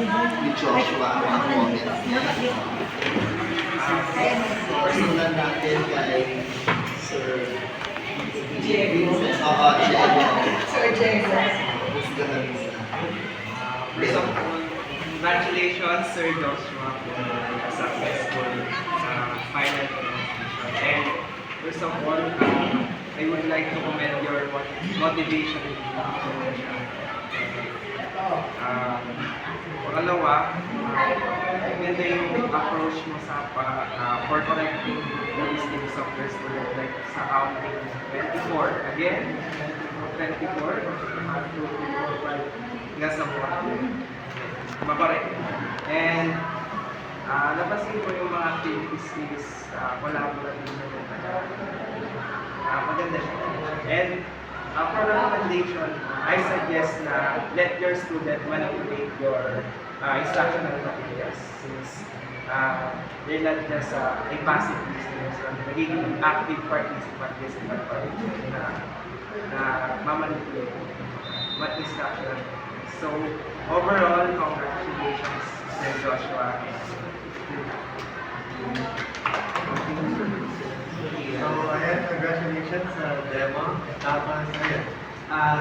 ni Joshua ang comment. Personal natin kay Sir Vincent. Oo, Sir James. Congratulations, Sir Joshua, for a successful final presentation. And first of all, I would like to commend your motivation. Pangalawa, maganda yung approach mo sa for correcting the mistakes of your student, like sa counting 24. Again, 24, 2, 3, 4, 5, hanggang sa 4. Makorek. And napansin ko yung mga activities is collaborative na maganda siya. And for recommendation, I suggest na let your student manipulate your instructional materials since they're not just a passive listeners, nagiging active participant na mamanipulate what instructional materials. So, overall, congratulations, Sir Joshua. So, ayan, congratulations sa demo. Tapos, ayan.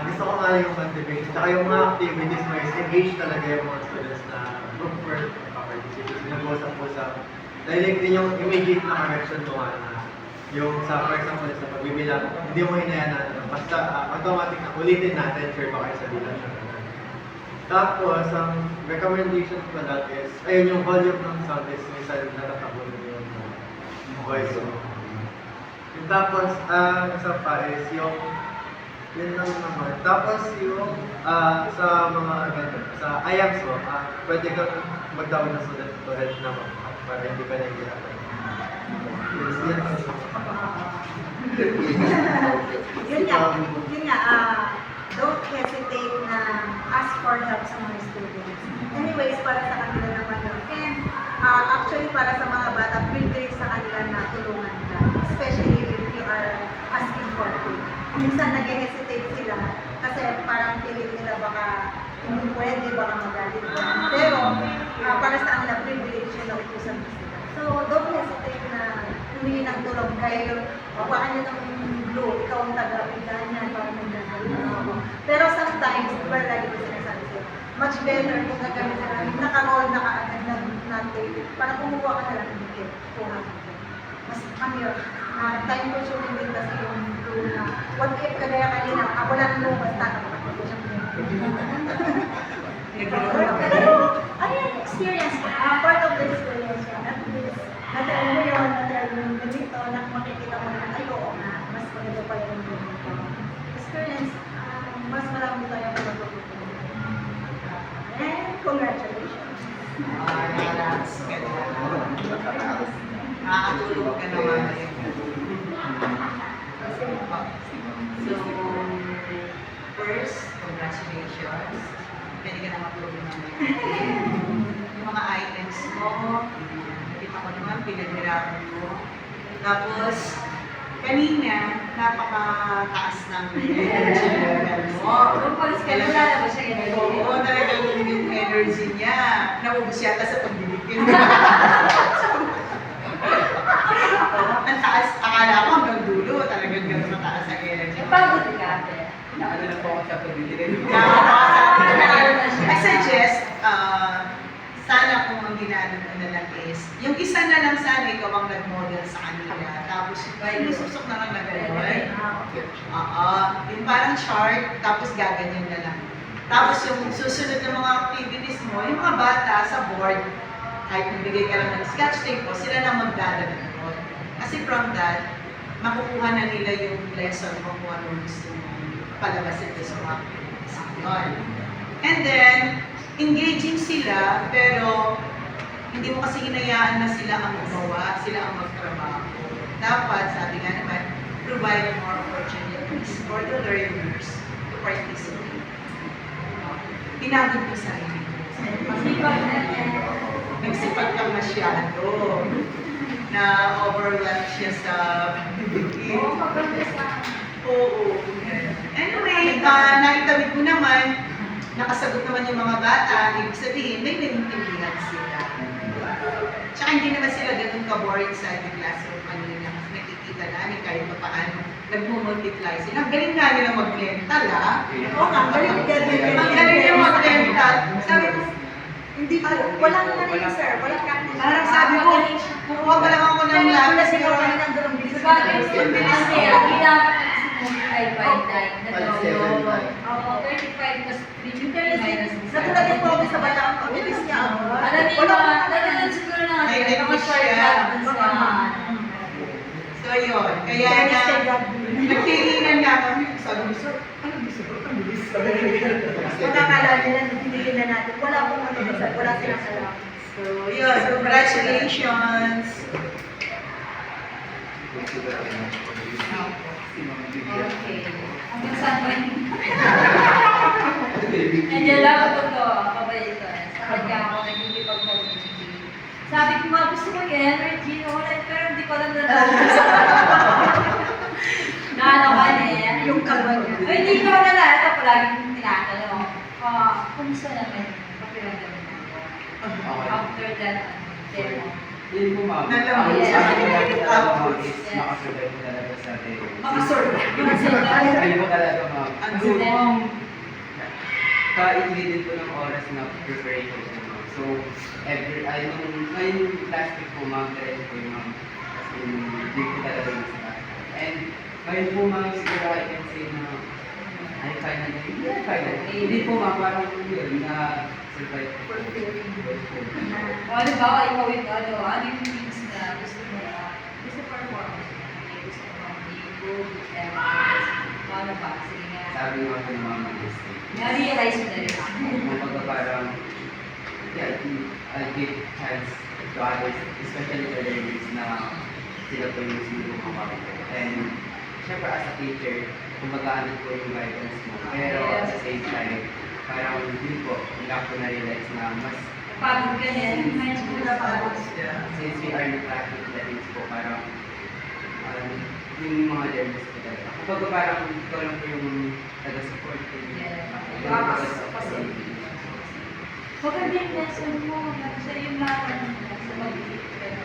Gusto ko nga yung motivation. Saka yung mga activities mo is engage talaga yung mga students na group work, participate, sinubusap-usap. Dahil din yung immediate na correction to na yung sa, for example, sa pagbibilang, hindi mo hinayaan na basta automatic na ulitin natin, sure ba kayo sa bilang siya. Tapos, ang recommendation ko that is, ayun yung volume ng sound is minsan natatabon yung voice. Tapos, isa pa is yung, yun lang naman. Tapos yung, sa mga, sa IAMS mo, pwede kang mag-down na student to help naman para hindi ka nahihirapan. Yes, yan. Yun nga, don't hesitate na ask for help sa mga students. Anyways, para sa kanila naman yun. And actually, para sa mga bata, privilege sa kanila na tulungan ka. Especially if you are asking for help. Minsan nag-hesitate sila kasi parang pilit nila baka hindi pwede, baka magalit ka. Pero para sa kanila, privilege yun na utusan mo sila. So, don't hesitate na humingi ng tulong kayo. Bawaan nyo ng blue, ikaw ang taga-pigan niya, parang nagdadalo ako. Pero sometimes, diba lagi ko sinasabi sa'yo, much better kung gagamit na lang, naka-roll na kaagad na natin, para kumuha ka na lang ng gift. Mas yun, time consuming din kasi yung blue na, what if kagaya kanina, ako lang blue, basta kapag ko siyang Pero, ano yung experience? Part of the experience yan. At least, natin mo yun, natin yung ganito, na makikita mo na, ay, oo nga, mas maganda pa yung ganito. Experience, mas marami tayong matutunan. And congratulations. Nakakatulog ka naman. So, first, congratulations. Pwede ka na matulog naman. Yung mga items mo, nakita ko naman, pinaghirapan mo. Tapos, kanina, napakataas ng energy level mo. Kailangan ba siya energy? Oo, talagang yung energy niya. Naubos yata sa pagbibigyan. Ang taas, akala ko hanggang dulo, talagang gano'n mataas ang energy. Pagod ka, Naano na po ako sa pagbibigyan. I suggest, sana kung ang ginano mo na lang is, yung isa na lang sana ikaw ang nag-model sa kanila. Tapos yung susok na lang na gano'n. Oo, yung parang chart, tapos gaganyan na lang. Tapos yung susunod na mga activities mo, yung mga bata sa board, kahit nagbigay ka lang ng sketch tape po, sila na magdadala mo. Kasi from that, makukuha na nila yung lesson mo kung ano gusto mo palabasin sa mga activities. And then, engaging sila, pero hindi mo kasi hinayaan na sila ang gumawa, sila ang magtrabaho. Dapat, sabi nga naman, provide more opportunities for the learners to participate. Pinagod mo sa inyo. Nagsipag ka masyado. Na overwhelmed siya sa bibigin. Oo. Anyway, naitawid ko naman, nakasagot naman yung mga bata, ibig sabihin, may naiintindihan sila. Tsaka hindi naman sila ganun ka-boring sa ating classroom kanina kasi nakikita namin kahit pa paano nagmumultiply sila. Ang galing nga nila mag-mental, ha? Oo nga, galing Ang galing nila mag-mental. Sabi ko, Hindi po, walang ano yun, sir, walang practice. parang sabi ko, kukuha pa lang ako ng lapis Kasi pero kami nang dalawang bilis. Sabagay, kasi kailangan na si Moby ay by nine. Oo, 35 plus 3 minus Natulad po ako sa bataan ko, bilis niya ako. Alam niyo ba, nanonood siguro na May mga language short siya. lessons na. so yun. Kaya nga, nagtilingan nga kami. Sabi ko, sir, ano gusto ko? Ang bilis. Magkakala nila, hindi na natin. Wala pong ano, sir, wala silang alam. So yun, congratulations. Thank you very much for this. Si Ma'am Vivian. Okay. Hanggang saan ba yun? Nandiyan lang ako to, kabaitan. Sa kanya ako nagkikipag-community. Sabi ko nga, gusto ko energy, pero hindi ko alam na ano ka niya. Yung kalma niya. Ay, hindi ko na ito palaging tinatanong. Kumusta naman yung pakiramdam mo? After that, demo. Yun po ma'am. Nalaman. Ang Yes. sa akin na pinaka is Yes. makasurvive po talaga sa table. Makasurvive. Ayun po talaga ma'am. Ang Kasi good. ma'am, kaintindi din po ng oras na preparation po ma'am. So, ngayong last week po ma'am, diretso po yung ma'am. Kasi hindi po talaga yung sa And ngayon po ma'am, siguro I can say na ay finally. Hindi po ma'am, parang yun na survive po. O, halimbawa, ikaw yung ano yung things na gusto mo na, gusto performance mo na, gusto mo mag-improve, paano ba? Sige nga. Sabi nga po ng mga is, Na-realize mo na rin. kumbaga parang, yeah, I'll give chance to others, especially the learners na sila po yung sinulungan ko. And, syempre as a teacher, kumbaga ano po yung guidance mo. Pero at the same time, parang yun po, wala ko na-realize na mas, Pagod ka niya, medyo napagod. since we are not practice the things po, parang, yung mga learners po talaga. Kumbaga parang ikaw lang po yung taga-support ko. Yeah. Maganda yung lesson mo, sa yung laban mo, sa mag-iip ka na.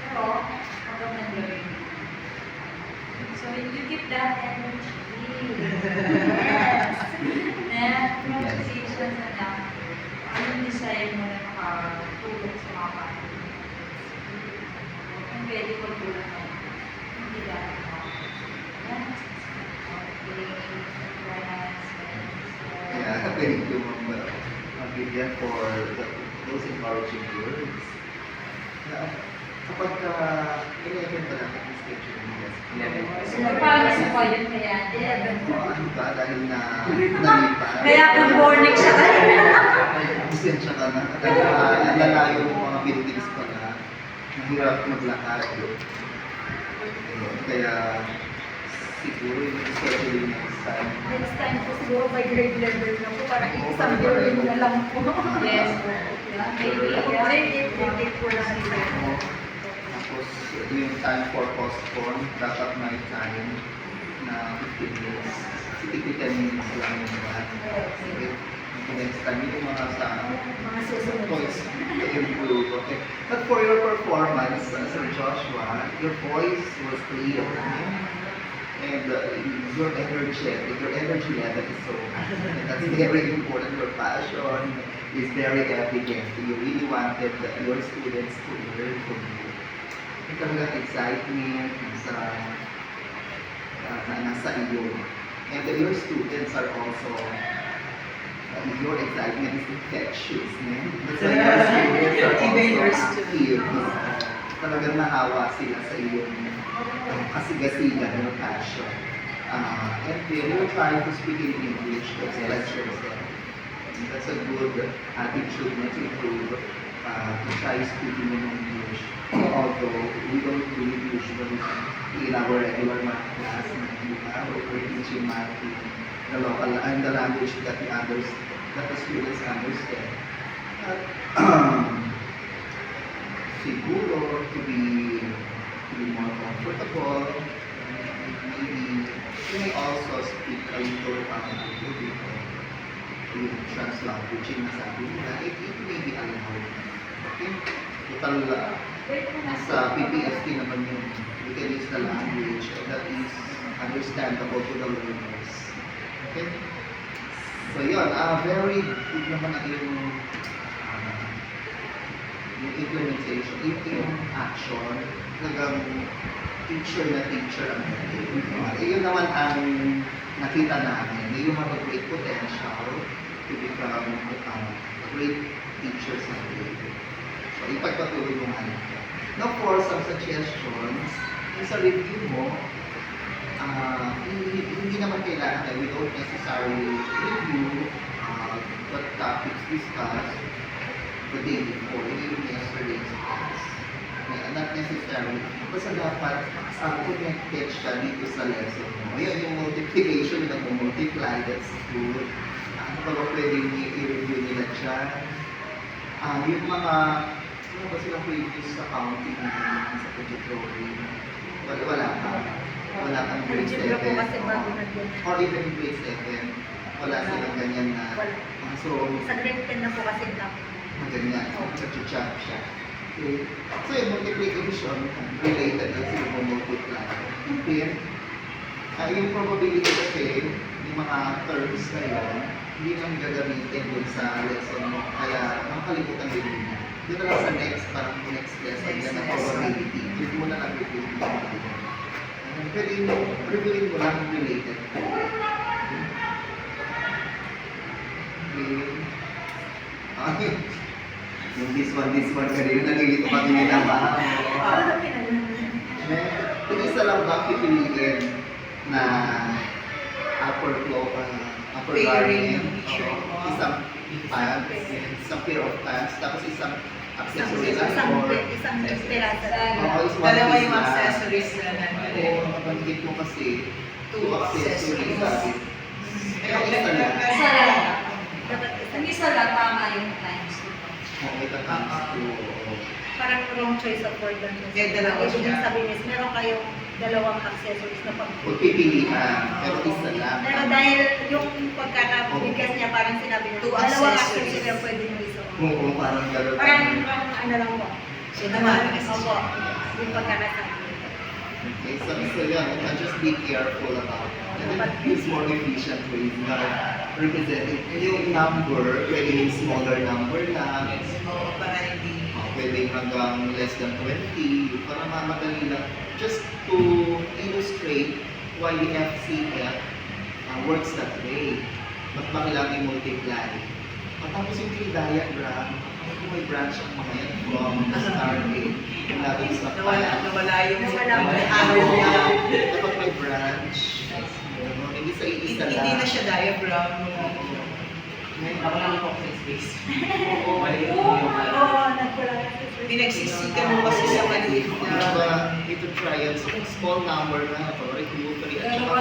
Pero, maganda rin. So, you keep that energy. Yes. Na, conversations na lang. Ano yung desire mo na makatulong sa mga bata? Kung pwede ko tulong mo, hindi dahil mo. Yan. Okay. Yeah, thank you, Ma'am Vivian, for those encouraging words. Kapag in-event pa natin yung schedule niya, So, parang isa pa yun kaya. ano ba, dahil na nalipat. Kaya kung morning siya kanina. Pasensya ka na. Dahil ang lalayo ng mga buildings pa na mahirap maglakad. Ayun, kaya siguro yung schedule next time. Next time po siguro by grade level na po, para isang building na lang po. Yes. Maybe, grade po lang sila. Tapos yung time for postpone, dapat may time na 15 minutes. 10 minutes lang yung lahat. Sige. Next time, yung mga sa Mga susunod. points to improve. Okay. But for your performance, Sir Joshua, your voice was clear. And your energy level is so high. And that's very important. Your passion is very evident. You really wanted your students to learn from you. Yung talagang excitement nasa iyo. And your students are also, your excitement is infectious. That's why your students are Even your also active. Talagang nahawa sila sa iyong kasigasigan, your passion. And then you're trying to speak in English to express yourself. And that's a good attitude to improve, to try speaking in English. Although we don't really usually in our regular math class, we're teaching math in the local and the language that the students understand. But, siguro to be more comfortable, maybe you may also speak a little yung trans-languaging na sabi nila, it may be allowed. Okay? Total, sa PPST naman yung we can use the language that is understandable to the learners. Okay? So yun, very good naman ang yung implementation, yung action, talagang teacher na teacher ang yun naman ang nakita namin, you have a great potential to become a great teacher someday. So, ipagpatuloy mo nga ito. Now, for some suggestions, yung sa review mo, hindi naman kailangan na we don't necessarily review the topics discussed the day before, yung yesterday's class. Not necessarily. Basta dapat connected siya dito sa lesson mo. Yun, yung multiplication, yung nag-multiply, that's good. Ano ba ba pwedeng i-review nila dyan? Yung mga, ano ba silang previous accounting sa project drawing? Wala pa. Wala pang grade 7. Algebra po kasi bago na din. Or even grade 7. Wala silang ganyan na. So, Sa grade 10 na po kasi dapat. ganyan. Chap siya. Okay. So, yung multiplication, related na sila multiply. And then, yung probability kasi, yung mga terms na yun, hindi nang gagamitin dun sa lesson mo. Kaya, makakalimutan din yun. Doon na lang sa next, parang next lesson yan na probability. Doon mo na lang review yung mga yun. Pwede yung reviewin mo lang related. Okay. Yung this one kanina, nalilito kami nila ba? Kung isa lang ba pipiliin na upper Pairing, garment, sure. isang pants, isang pair of pants, tapos isang accessory lang, or Isang piraso. is one Dalawa piece yung lang. accessories na nandun. Oo, nabanggit mo kasi, Two accessories. sabi. Pero isa lang. Isa lang. Dapat isa. Kung isa lang, tama yung times. Oo, ito comes to, Parang wrong choice of word lang. May dalawa Ibig siya. sabihin is, meron kayong dalawang accessories na pag pagpipilian, pero isa lang. Pero dahil yung pagkakabigkas niya, parang sinabi niya, Two dalawang accessories. accessories na pwede nyo isuot. Oo, parang gano'n. Parang ano lang po. So, naman. Opo. Yung pagkakasabi. Okay, so yun, just be careful about it. And then use more efficient ways na representing. Yung number, pwede yung smaller number lang. Oo, para hindi. Pwede hanggang less than 20, para mamadali lang. Just to illustrate why the FCF works that way. Ba't ba kailangan i-multiply? At tapos yung tree diagram, kung may branch ang mga yan from starting, natin sa Nawala yung Nawala. araw na. Dapat may branch. Hindi sa iisa lang. Hindi na siya diagram. Ako lang po sa space. Oo, Oo, nagkulang. Pinagsisikan mo kasi sa maliit na. Diba, ito trial, so kung small number na, sorry, 2, 3, at saka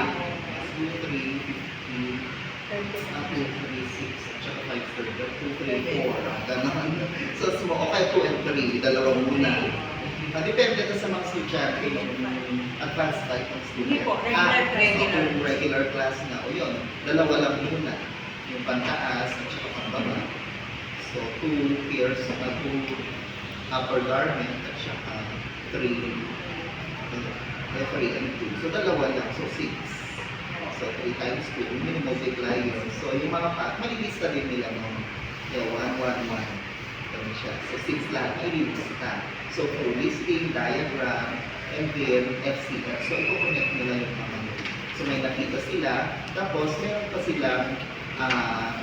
5, 2, 3, 15, 2, 3, 6, at saka 5, 2, 3, 4, gano'n. So, small, okay, 2 and 3, dalawa muna. Depende na sa mga estudyante, advanced type ng student. Hindi po, regular class. Kung regular class na, o yun, dalawa lang muna. Yung pantaas at saka pambaba. So, 2 pairs, 2 upper garment at saka 3 and 2. So, dalawa lang. So, 6. So, 3 times 2. Minimultiply yun. So, yung mga malilista din nila no? Yeah, 1, 1, 1. Ganun siya. So, 6 lang. Ililista. So, for listing, diagram, and then FCF. So, ito-connect nila yung mga yun. So, may nakita sila. Tapos, meron pa silang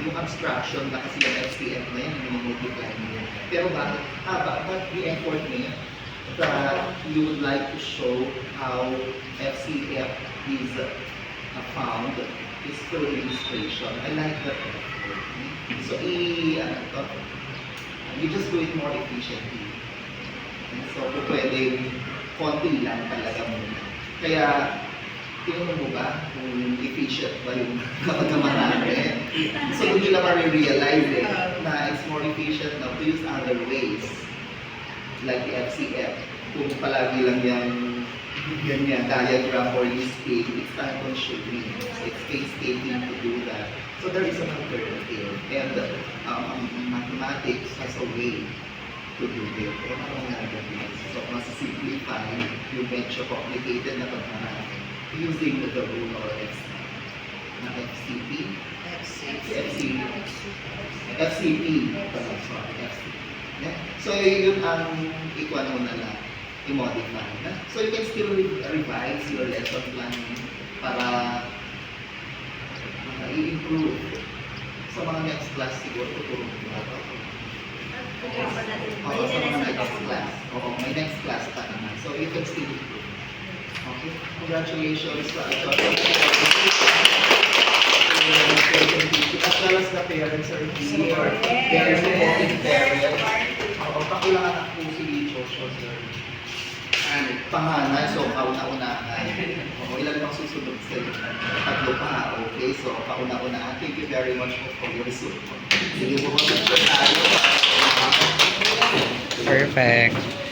yung abstraction na kasi yung FCF na yan, yung multiply niya. Pero bakit? But the effort niya that you would like to show how FCF is found is through illustration. I like that effort. So, you just do it more efficiently. So, pwedeng konti lang talaga muna. Kaya, tingnan mo ba kung efficient ba yung kapag marami? So, hindi nila ma-realize na it's more efficient now to use other ways like the FCF. Kung palagi lang yung ganyan, diagram or listing, it's time consuming. It's painstaking to do that. So there is an alternative. And mathematics has a way to do it. And ano nga ganyan? So mas-simplify yung medyo complicated na pagmarami using the rule or na FCP. FCP. Sorry, FCP. Yeah. So yun ang ikuan mo na lang, i-modify. So you can still revise your lesson plan para i-improve. Sa mga next class siguro, tutulong ko na ito. Oo, sa mga next class. Oo, may next class pa naman. So you can still improve. Okay? Congratulations sa ito. As well as the parents are here. Very supportive parents. Oo, kakulangan ako si Joshua sir. Panganay, so kauna-unahan. Oo, ilan bang susunod sa'yo? Tatlo pa, okay? So, kauna-unahan. Thank you very much for your support. Sige po, tayo. Perfect.